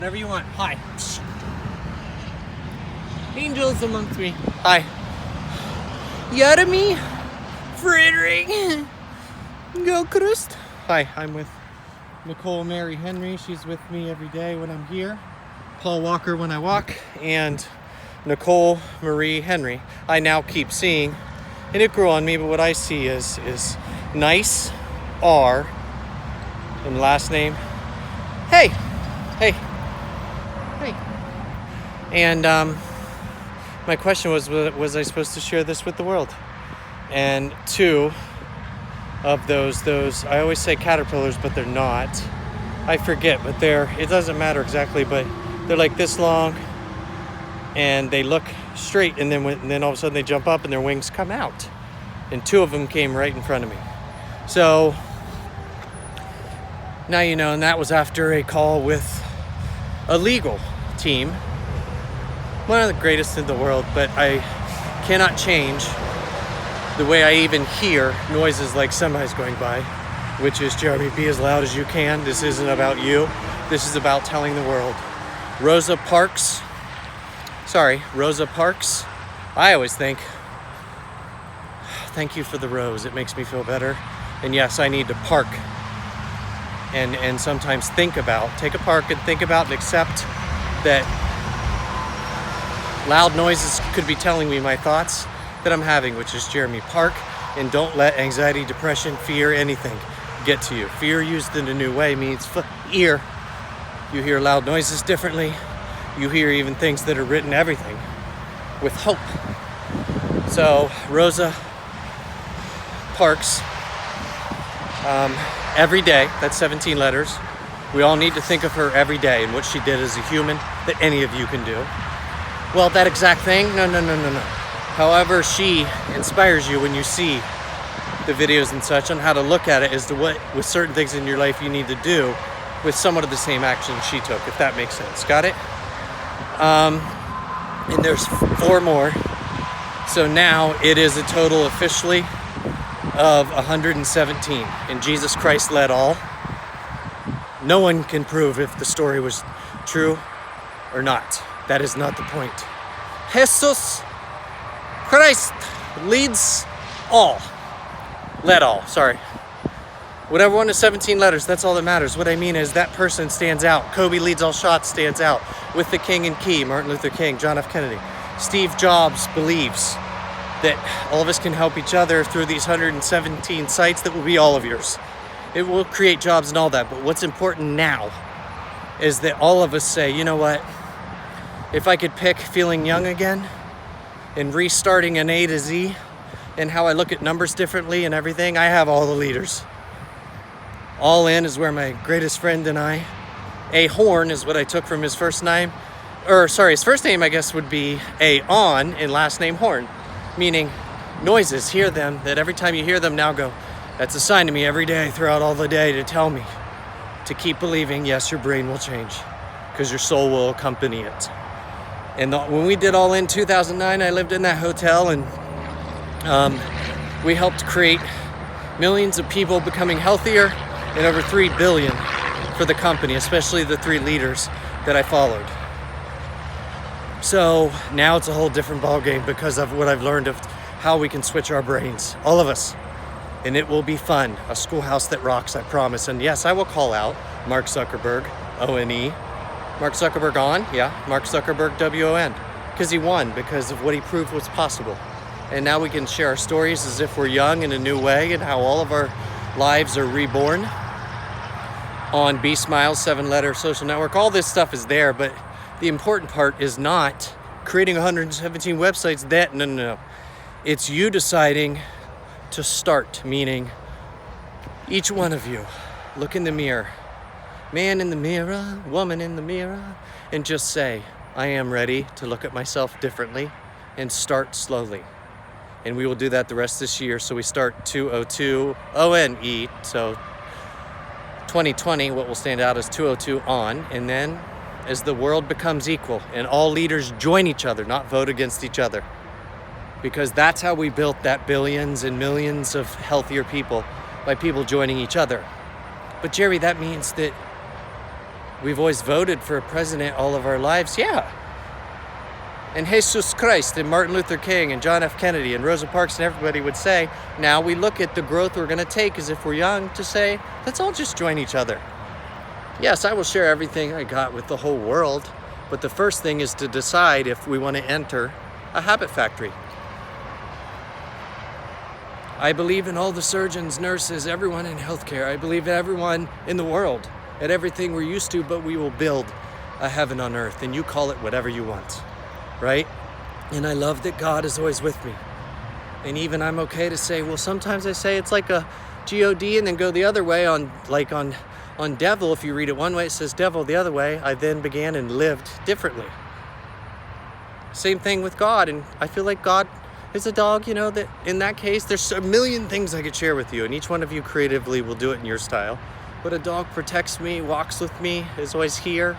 Whatever you want. Hi. Angels amongst me. Hi. Jeremy. Frederick. Go Christ. Hi, I'm with Nicole Mary Henry. She's with me every day when I'm here. Paul Walker when I walk. And Nicole Marie Henry. I now keep seeing, and it grew on me, but what I see is nice R and last name. Hey. Hey. Hey. And my question was I supposed to share this with the world? And two of those, I always say caterpillars, but they're not. I forget, but it doesn't matter exactly, but they're like this long and they look straight, and then all of a sudden they jump up and their wings come out. And two of them came right in front of me. So now you know, and that was after a call with a legal team. One of the greatest in the world, but I cannot change the way I even hear noises like semis going by, which is, Jeremy, be as loud as you can. This isn't about you. This is about telling the world. Rosa Parks. I always think, thank you for the rose. It makes me feel better. And yes, I need to park and sometimes take a park and think about and accept that loud noises could be telling me my thoughts that I'm having, which is, Jeremy, park and don't let anxiety, depression, fear, anything get to you. Fear used in a new way means ear. You hear loud noises differently. You hear even things that are written, everything with hope. So Rosa Parks, every day, that's 17 letters. We all need to think of her every day and what she did as a human that any of you can do. Well, that exact thing, no. However she inspires you when you see the videos and such on how to look at it as to what, with certain things in your life, you need to do with somewhat of the same action she took, if that makes sense. Got it? And there's 4 more. So now it is a total officially of 117. And Jesus Christ led all. No one can prove if the story was true or not. That is not the point. Jesus Christ leads all. Led all, sorry. Whatever one is 17 letters, that's all that matters. What I mean is that person stands out. Kobe leads all shots stands out. With the king and key, Martin Luther King, John F. Kennedy. Steve Jobs believes that all of us can help each other through these 117 sites that will be all of yours. It will create jobs and all that, but what's important now is that all of us say, you know what? If I could pick feeling young again and restarting an A to Z and how I look at numbers differently and everything, I have all the leaders. All in is where my greatest friend and I, A Horn is what I took from his first name, his first name I guess would be A On and last name Horn, meaning noises, hear them, that every time you hear them now go, that's a sign to me every day throughout all the day to tell me to keep believing, yes, your brain will change because your soul will accompany it. And when we did All In 2009, I lived in that hotel and we helped create millions of people becoming healthier and over 3 billion for the company, especially the 3 leaders that I followed. So now it's a whole different ballgame because of what I've learned of how we can switch our brains, all of us. And it will be fun. A schoolhouse that rocks, I promise. And yes, I will call out Mark Zuckerberg, O-N-E. Mark Zuckerberg on? Yeah, Mark Zuckerberg, W-O-N. Because he won, because of what he proved was possible. And now we can share our stories as if we're young in a new way and how all of our lives are reborn on B Smiles, 7-letter social network. All this stuff is there, but the important part is not creating 117 websites. No. It's you deciding to start, meaning each one of you look in the mirror, man in the mirror, woman in the mirror, and just say, I am ready to look at myself differently and start slowly. And we will do that the rest of this year. So we start 202 ONE. So 2020, what will stand out is 202 on. And then as the world becomes equal and all leaders join each other, not vote against each other. Because that's how we built that billions and millions of healthier people, by people joining each other. But Jerry, that means that We've always voted for a president all of our lives. Yeah. And Jesus Christ and Martin Luther King and John F. Kennedy and Rosa Parks and everybody would say, now we look at the growth we're going to take as if we're young to say, let's all just join each other. Yes, I will share everything I got with the whole world, but the first thing is to decide if we want to enter a habit factory. I believe in all the surgeons, nurses, everyone in healthcare. I believe in everyone in the world, at everything we're used to, but we will build a heaven on earth, and you call it whatever you want. Right? And I love that God is always with me. And even I'm okay to say, well, sometimes I say it's like a G-O-D and then go the other way on devil. If you read it one way, it says devil the other way. I then began and lived differently. Same thing with God. And I feel like God is a dog, you know, that in that case, there's a million things I could share with you. And each one of you creatively will do it in your style. But a dog protects me, walks with me, is always here.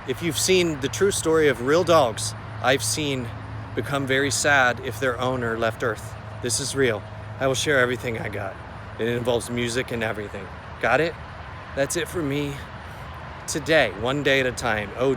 If you've seen the true story of real dogs, I've seen become very sad if their owner left Earth. This is real. I will share everything I got. It involves music and everything. Got it? That's it for me today, one day at a time. Oh,